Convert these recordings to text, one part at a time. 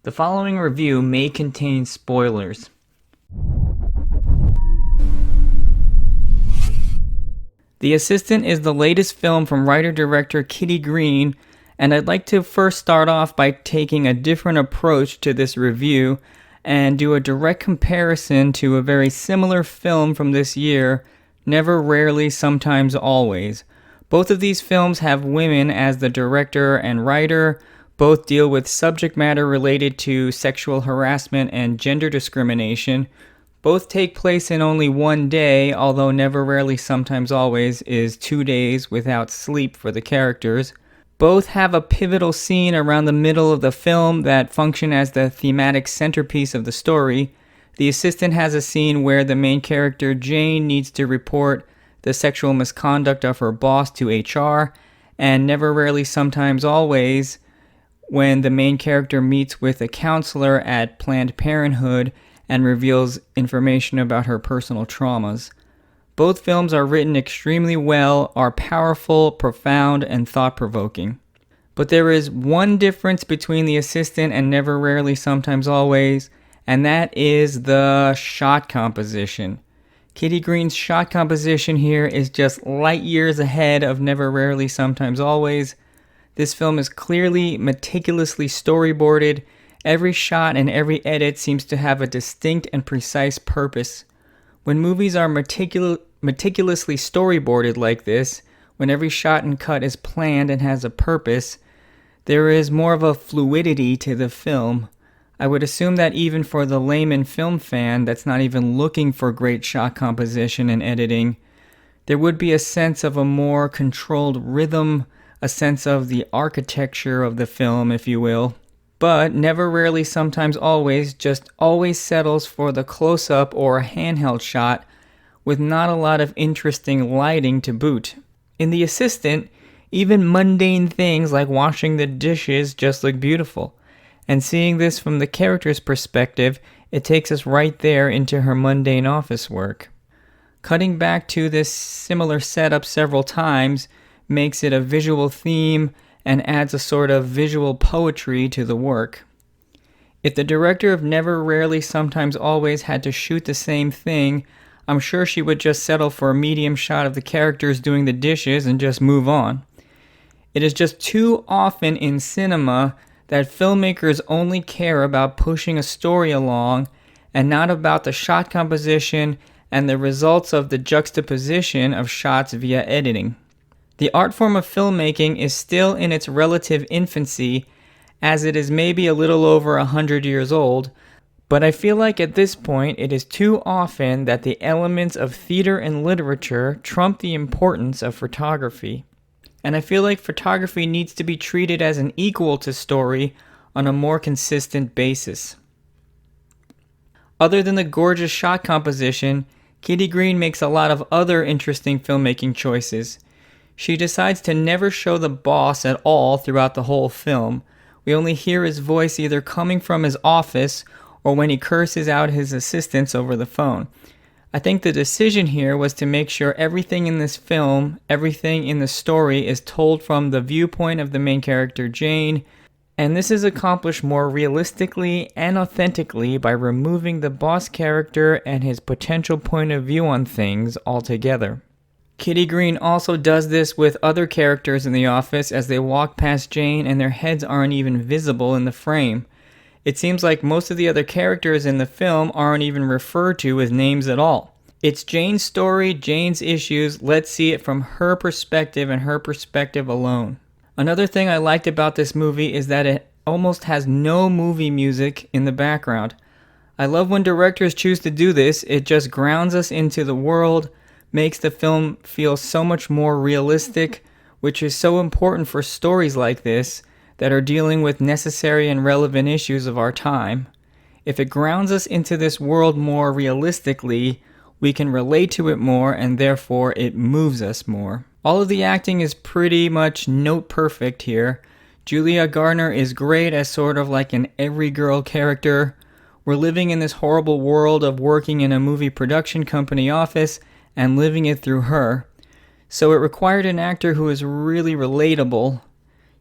The following review may contain spoilers. The Assistant is the latest film from writer-director Kitty Green, and I'd like to first start off by taking a different approach to this review and do a direct comparison to a very similar film from this year, Never, Rarely, Sometimes, Always. Both of these films have women as the director and writer. Both deal with subject matter related to sexual harassment and gender discrimination. Both take place in only one day, although Never, Rarely, Sometimes, Always is 2 days without sleep for the characters. Both have a pivotal scene around the middle of the film that function as the thematic centerpiece of the story. The Assistant has a scene where the main character, Jane, needs to report the sexual misconduct of her boss to HR, and Never, Rarely, Sometimes, Always, when the main character meets with a counselor at Planned Parenthood and reveals information about her personal traumas. Both films are written extremely well, are powerful, profound, and thought-provoking. But there is one difference between The Assistant and Never, Rarely, Sometimes, Always, and that is the shot composition. Kitty Green's shot composition here is just light years ahead of Never, Rarely, Sometimes, Always. This film is clearly, meticulously storyboarded. Every shot and every edit seems to have a distinct and precise purpose. When movies are meticulously storyboarded like this, when every shot and cut is planned and has a purpose, there is more of a fluidity to the film. I would assume that even for the layman film fan that's not even looking for great shot composition and editing, there would be a sense of a more controlled rhythm, a sense of the architecture of the film, if you will. But Never, Rarely, Sometimes, Always just always settles for the close-up or handheld shot with not a lot of interesting lighting to boot. In The Assistant, even mundane things like washing the dishes just look beautiful. And seeing this from the character's perspective, it takes us right there into her mundane office work. Cutting back to this similar setup several times makes it a visual theme and adds a sort of visual poetry to the work. If the director of Never, Rarely, Sometimes, Always had to shoot the same thing, I'm sure she would just settle for a medium shot of the characters doing the dishes and just move on. It is just too often in cinema that filmmakers only care about pushing a story along and not about the shot composition and the results of the juxtaposition of shots via editing. The art form of filmmaking is still in its relative infancy, as it is maybe a little over 100 years old, but I feel like at this point it is too often that the elements of theater and literature trump the importance of photography. And I feel like photography needs to be treated as an equal to story on a more consistent basis. Other than the gorgeous shot composition, Kitty Green makes a lot of other interesting filmmaking choices. She decides to never show the boss at all throughout the whole film. We only hear his voice either coming from his office or when he curses out his assistants over the phone. I think the decision here was to make sure everything in this film, everything in the story is told from the viewpoint of the main character Jane, and this is accomplished more realistically and authentically by removing the boss character and his potential point of view on things altogether. Kitty Green also does this with other characters in the office as they walk past Jane and their heads aren't even visible in the frame. It seems like most of the other characters in the film aren't even referred to with names at all. It's Jane's story, Jane's issues. Let's see it from her perspective and her perspective alone. Another thing I liked about this movie is that it almost has no movie music in the background. I love when directors choose to do this. It just grounds us into the world, makes the film feel so much more realistic, which is so important for stories like this that are dealing with necessary and relevant issues of our time. If it grounds us into this world more realistically, we can relate to it more and therefore it moves us more. All of the acting is pretty much note perfect here. Julia Garner is great as sort of like an every girl character. We're living in this horrible world of working in a movie production company office and living it through her. So it required an actor who is really relatable.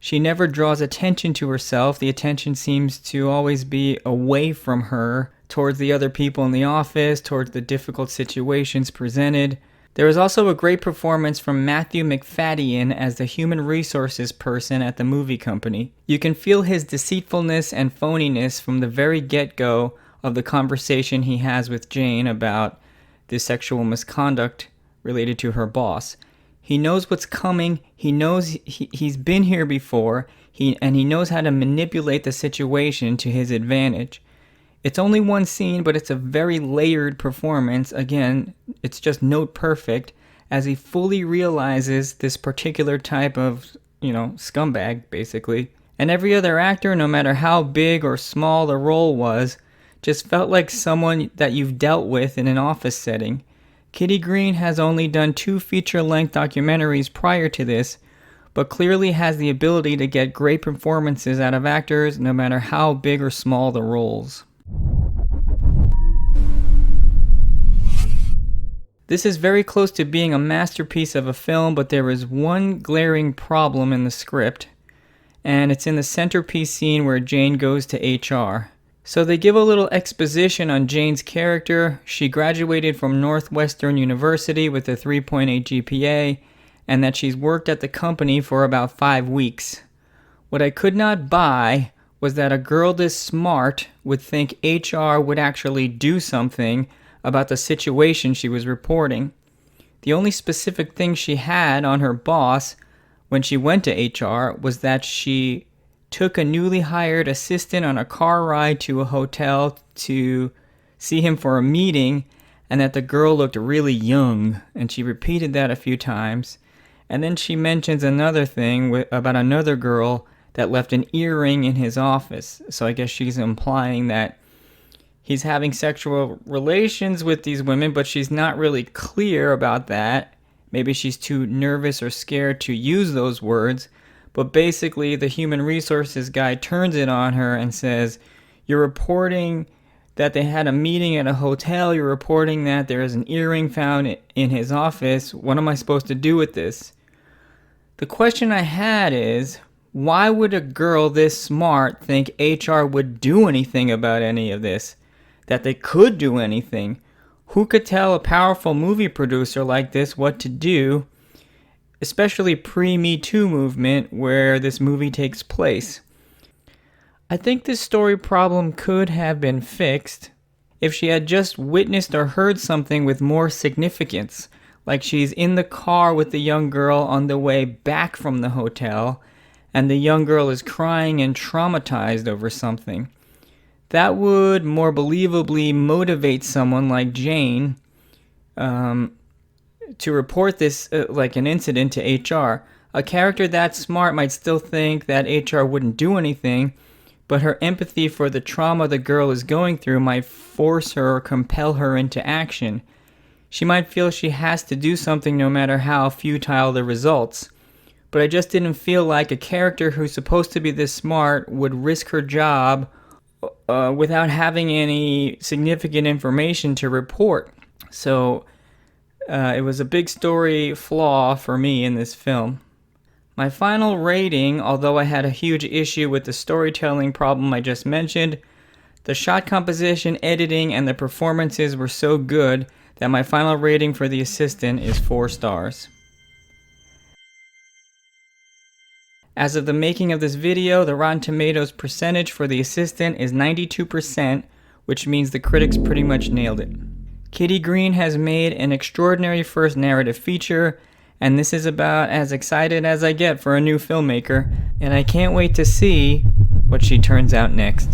She never draws attention to herself. The attention seems to always be away from her, towards the other people in the office, towards the difficult situations presented. There was also a great performance from Matthew McFadden as the human resources person at the movie company. You can feel his deceitfulness and phoniness from the very get-go of the conversation he has with Jane about the sexual misconduct related to her boss. He knows what's coming. He knows he's been here before. He knows how to manipulate the situation to his advantage. It's only one scene, but it's a very layered performance. Again, it's just note perfect as he fully realizes this particular type of, scumbag, basically. And every other actor, no matter how big or small the role was, just felt like someone that you've dealt with in an office setting. Kitty Green has only done 2 feature-length documentaries prior to this, but clearly has the ability to get great performances out of actors no matter how big or small the roles. This is very close to being a masterpiece of a film, but there is one glaring problem in the script, and it's in the centerpiece scene where Jane goes to HR. So they give a little exposition on Jane's character. She graduated from Northwestern University with a 3.8 GPA, and that she's worked at the company for about 5 weeks. What I could not buy was that a girl this smart would think HR would actually do something about the situation she was reporting. The only specific thing she had on her boss when she went to HR was that she took a newly hired assistant on a car ride to a hotel to see him for a meeting, and that the girl looked really young, and she repeated that a few times. And then she mentions another thing about another girl that left an earring in his office. So I guess she's implying that he's having sexual relations with these women, but she's not really clear about that. Maybe she's too nervous or scared to use those words. But basically, the human resources guy turns it on her and says, "You're reporting that they had a meeting at a hotel. You're reporting that there is an earring found in his office. What am I supposed to do with this?" The question I had is, why would a girl this smart think HR would do anything about any of this? That they could do anything? Who could tell a powerful movie producer like this what to do? Especially pre-Me Too movement where this movie takes place. I think this story problem could have been fixed if she had just witnessed or heard something with more significance, like she's in the car with the young girl on the way back from the hotel, and the young girl is crying and traumatized over something. That would more believably motivate someone like Jane to report this like an incident to HR. A character that smart might still think that HR wouldn't do anything, but her empathy for the trauma the girl is going through might force her or compel her into action. She might feel she has to do something no matter how futile the results. But I just didn't feel like a character who's supposed to be this smart would risk her job without having any significant information to report. So it was a big story flaw for me in this film. My final rating, although I had a huge issue with the storytelling problem I just mentioned, the shot composition, editing, and the performances were so good that my final rating for The Assistant is 4 stars. As of the making of this video, the Rotten Tomatoes percentage for The Assistant is 92%, which means the critics pretty much nailed it. Kitty Green has made an extraordinary first narrative feature, and this is about as excited as I get for a new filmmaker, and I can't wait to see what she turns out next.